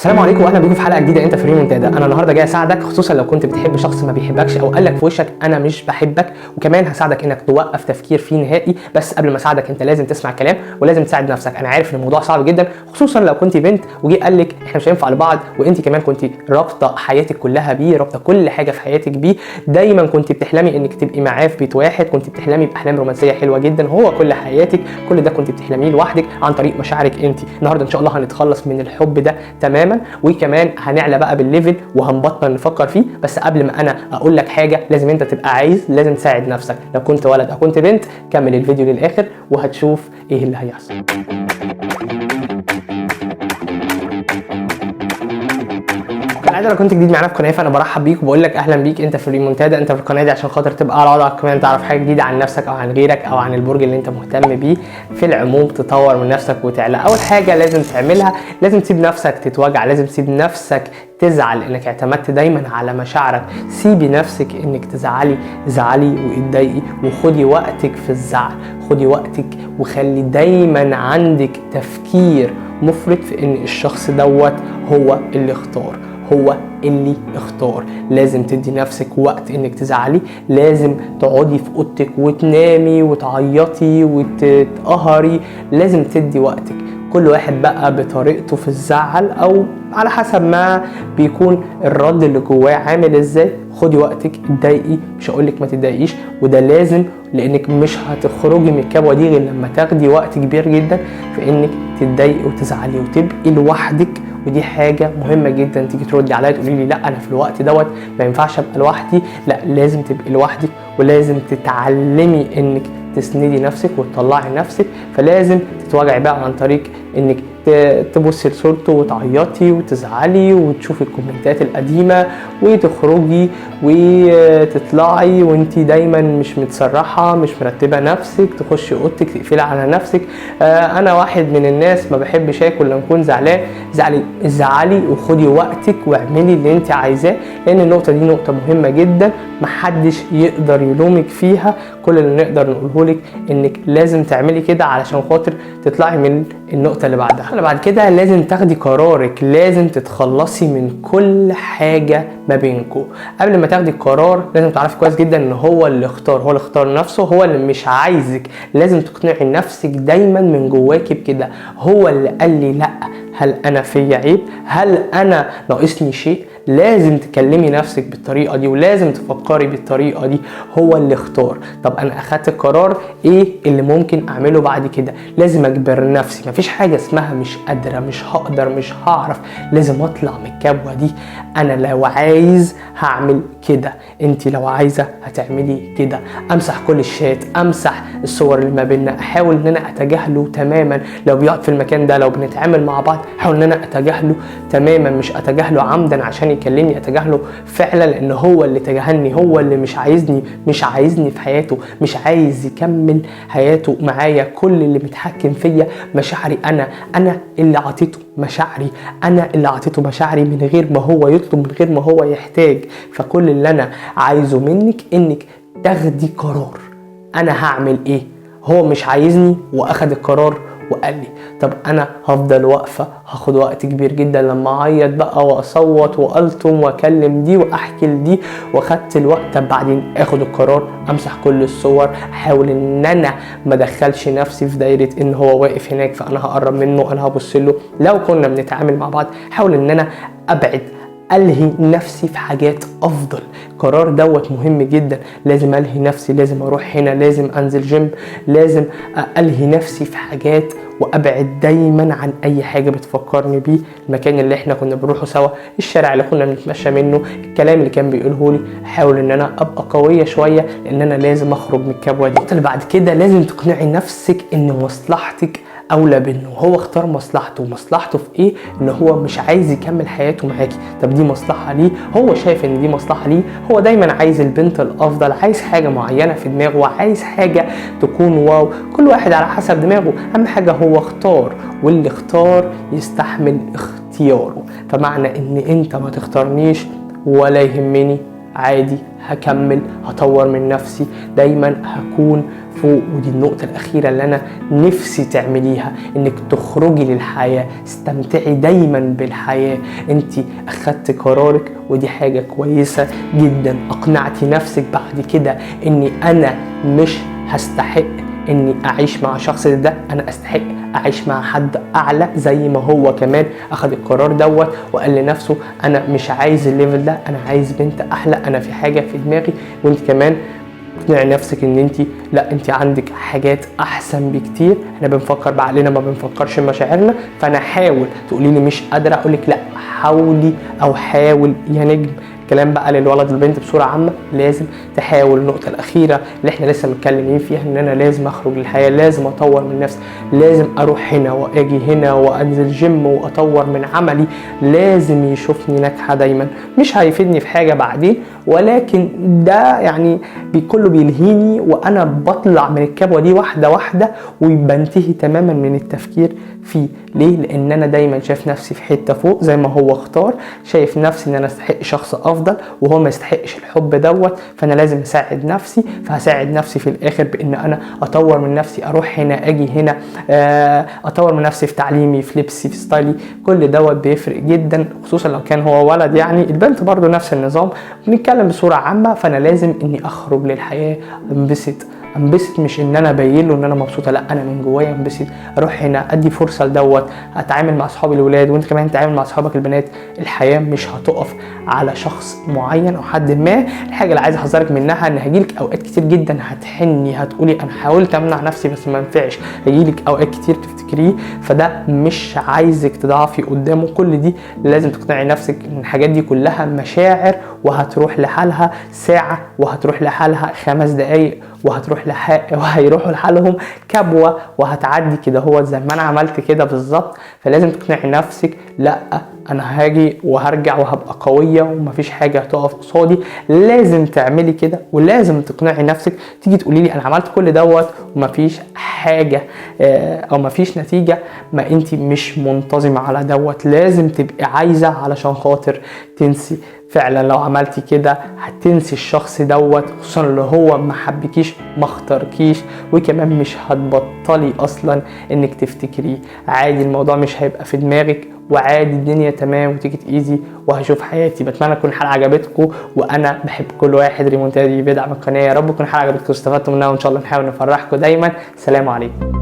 السلام عليكم واهلا بيكم في حلقه جديده. انت في ريمونتادا. انا النهارده جاي اساعدك، خصوصا لو كنت بتحب شخص ما بيحبكش او قال لك في وشك انا مش بحبك، وكمان هساعدك انك توقف تفكير فيه نهائي. بس قبل ما اساعدك انت لازم تسمع الكلام ولازم تساعد نفسك. انا عارف ان الموضوع صعب جدا، خصوصا لو كنت بنت وجي قال لك احنا مش هينفع لبعض، وانت كمان كنت رابطه حياتك كلها بيه، رابطه كل حاجه في حياتك بيه. دايما كنت بتحلمي انك تبقي معاه في بيت واحد، كنت بتحلمي باحلام رومانسيه حلوه جدا، هو كل حياتك، كل ده كنت بتحلميه لوحدك عن طريق مشاعرك انت. النهارده ان شاء الله هنتخلص من الحب ده تماما، وكمان هنعلى بقى بالليفل وهنبطل نفكر فيه. بس قبل ما انا اقول لك حاجه لازم انت تبقى عايز، لازم تساعد نفسك. لو كنت ولد او كنت بنت كمل الفيديو للاخر وهتشوف ايه اللي هيحصل. كالعاده لو كنت جديد معانا في القناه فانا برحب بيك وبقول لك اهلا بيك. انت في ريمونتادا، انت في القناه دي عشان خاطر تبقى على وضعك، كمان تعرف حاجه جديده عن نفسك او عن غيرك او عن البرج اللي انت مهتم بيه. في العموم تطور من نفسك وتعلى. اول حاجه لازم تعملها، لازم تسيب نفسك تتوجع، لازم تسيب نفسك تزعل انك اعتمدت دايما على مشاعرك. سيبي نفسك انك تزعلي، زعلي واتضايقي وخدي وقتك في الزعل، خدي وقتك وخلي دايما عندك تفكير مفرط في ان الشخص دوت هو اللي اختار، هو اللي اختار. لازم تدي نفسك وقت انك تزعلي، لازم تقعدي في اوضتك وتنامي وتعيطي وتتقهري، لازم تدي وقتك. كل واحد بقى بطريقته في الزعل او على حسب ما بيكون الرد اللي جواه عامل ازاي. خدي وقتك، اتضايقي، مش هقولك ما تتضايقيش، وده لازم، لانك مش هتخرجي من الكبوه دي غير لما تاخدي وقت كبير جدا في انك تتضايقي وتزعلي وتبقي لوحدك. ودي حاجه مهمه جدا. تيجي تردي عليا تقولي لي لا انا في الوقت دوت ما ينفعش ابقى لوحدي، لا لازم تبقي لوحدك، ولازم تتعلمي انك تسندي نفسك وتطلعي نفسك. فلازم تتوجعي بقى عن طريق انك تبصي لصورته وتعيطي وتزعلي وتشوفي الكومنتات القديمه وتخرجي وتطلعي وانتي دايما مش متسرحه، مش مرتبه نفسك، تخشي اوضتك تقفلي على نفسك. انا واحد من الناس ما بحبش اكل لما اكون زعلان. زعلي وخدي وقتك واعملي اللي انت عايزاه، لان النقطه دي نقطه مهمه جدا محدش يقدر يلومك فيها. كل اللي نقدر نقوله لك انك لازم تعملي كده علشان خاطر تطلعي من النقطه اللي بعدها. بعد كده لازم تاخدي قرارك، لازم تتخلصي من كل حاجه ما بينكم. قبل ما تاخدي القرار لازم تعرفي كويس جدا ان هو اللي اختار، هو اللي اختار نفسه، هو اللي مش عايزك. لازم تقنعي نفسك دايما من جواكي بكده، هو اللي قال لي لا. هل انا فيا عيب؟ هل انا ناقصني شيء؟ لازم تكلمي نفسك بالطريقه دي ولازم تفكري بالطريقه دي. هو اللي اختار. طب انا اخدت القرار، ايه اللي ممكن اعمله بعد كده؟ لازم اجبر نفسي. مفيش حاجه اسمها مش قادره، مش هقدر، مش هعرف. لازم اطلع من الكبوه دي. انا لو عايز هعمل كده، انت لو عايزه هتعملي كده. امسح كل الشات، امسح الصور اللي ما بيننا، احاول ان انا اتجاهله تماما. لو بيقعد في المكان ده، لو بنتعامل مع بعض، احاول ان انا اتجاهله تماما. مش اتجاهله عمدا عشان يكلمني، اتجاهله فعلا لان هو اللي تجاهلني، هو اللي مش عايزني في حياته، مش عايز يكمل حياته معايا. كل اللي متحكم فيا مشاعري، انا اللي عطيته مشاعري، انا اللي عطيته مشاعري من غير ما هو يطلب، من غير ما هو يحتاج. فكل اللي انا عايزه منك انك تاخدي قرار. انا هعمل ايه؟ هو مش عايزني واخد القرار وقال لي، طب انا هفضل واقفه، هاخد وقت كبير جدا لما اعيط بقى واصوت والطم واكلم دي واحكي لدي واخدت الوقت. طب بعدين اخد القرار، امسح كل الصور، احاول ان انا ما ادخلش نفسي في دايره ان هو واقف هناك فانا هقرب منه، انا هبص له. لو كنا بنتعامل مع بعض احاول ان انا ابعد، ألهي نفسي في حاجات أفضل. قرار دوت مهم جدا. لازم ألهي نفسي، لازم أروح هنا، لازم أنزل جيم، لازم ألهي نفسي في حاجات وأبعد دايما عن أي حاجة بتفكرني بيه. المكان اللي احنا كنا بنروحه سوا، الشارع اللي كنا بنتمشى منه، الكلام اللي كان بيقوله لي. أحاول إن أنا أبقى قوية شوية لأن أنا لازم أخرج من الكبوة دي. اللي بعد كده لازم تقنعي نفسك إن مصلحتك اولى بانه. هو اختار مصلحته في ايه؟ ان هو مش عايز يكمل حياته معاكي. طب دي مصلحه ليه، هو شايف ان دي مصلحه ليه. هو دايما عايز البنت الافضل، عايز حاجه معينه في دماغه، وعايز حاجه تكون واو. كل واحد على حسب دماغه. اهم حاجه هو اختار، واللي اختار يستحمل اختياره. فمعنى ان انت ما تختارنيش ولا يهمني، عادي هكمل، هطور من نفسي، دايما هكون فوق. ودي النقطة الأخيرة اللي أنا نفسي تعمليها، إنك تخرجي للحياة، استمتعي دايما بالحياة. انت أخدت قرارك ودي حاجة كويسة جدا. أقنعتي نفسك بعد كده إني أنا مش هستحق إني أعيش مع شخص ده، أنا أستحق أعيش مع حد أعلى. زي ما هو كمان أخد القرار دوت وقال لنفسه أنا مش عايز الليفل ده، أنا عايز بنت أحلى، أنا في حاجة في دماغي. وانت كمان اقنعي نفسك ان انت لا، انت عندك حاجات احسن بكتير. احنا بنفكر بعقلنا ما بنفكرش بمشاعرنا. فانا حاول تقولي لي مش قادره، اقول لك لا حاولي او حاول يا نجم. كلام بقى للولد والبنت بصوره عامه، لازم تحاول. النقطه الاخيره اللي احنا لسه متكلمين فيها ان انا لازم اخرج للحياه، لازم اطور من نفسي، لازم اروح هنا واجي هنا وانزل جيم واطور من عملي، لازم يشوفني ناجحه دايما. مش هيفيدني في حاجه بعدين، ولكن ده يعني كله بيلهيني وانا بطلع من الكبوه دي واحده واحده وبنتهي تماما من التفكير فيه. ليه؟ لان انا دايما شايف نفسي في حته فوق زي ما هو اختار، شايف نفسي ان انا استحق شخص افضل وهو ما يستحقش الحب دوت. فانا لازم اساعد نفسي، فهساعد نفسي في الاخر بان انا اطور من نفسي، اروح هنا اجي هنا، اطور من نفسي في تعليمي، في لبسي، في ستايلي. كل دوت بيفرق جدا، خصوصا لو كان هو ولد. يعني البنت برضو نفس النظام. بنتكلم بصوره عامه. فانا لازم اني اخرج للحياه، انبسط، مش ان انا ابين له ان انا مبسوطه، لا انا من جوايا انبسط. اروح هنا ادي فرصه لدوت، اتعامل مع اصحابي الولاد وانت كمان تتعامل مع اصحابك البنات. الحياه مش هتقف على شخص معين او حد ما. الحاجه اللي عايز احذرك منها ان هيجيلك اوقات كتير جدا هتحني، هتقولي انا حاولت امنع نفسي بس ما نفعش. هيجيلك اوقات كتير تفتكريه، فده مش عايزك تضعفي قدامه. كل دي لازم تقنعي نفسك ان الحاجات دي كلها مشاعر، وهتروح لحالها ساعه، وهتروح لحالها 5 دقايق، وهيروحوا لحالهم كبوه، وهتعدي كده هو زي ما انا عملت كده بالظبط. فلازم تقنعي نفسك لا انا هاجي وهرجع وهبقى قويه ومفيش حاجه هتقف قصادي. لازم تعملي كده، ولازم تقنعي نفسك. تيجي تقولي لي انا عملت كل دوت ومفيش حاجه او مفيش نتيجه، ما انت مش منتظمه على دوت. لازم تبقي عايزه علشان خاطر تنسي. فعلا لو عملتي كده هتنسي الشخص دوت، خصوصا اللي هو ما حبكيش ما اختاركيش، وكمان مش هتبطلي اصلا انك تفتكريه. عادي الموضوع مش هيبقى في دماغك، وعادي الدنيا تمام وتيجي ايزي وهشوف حياتي. بتمنى تكون الحلقه عجبتكم، وانا بحب كل واحد ريمونتادا بيدعم القناه. يا رب تكون الحلقه عجبتكم واستفدتوا منها، وان شاء الله نحاول نفرحكم دايما. سلام عليكم.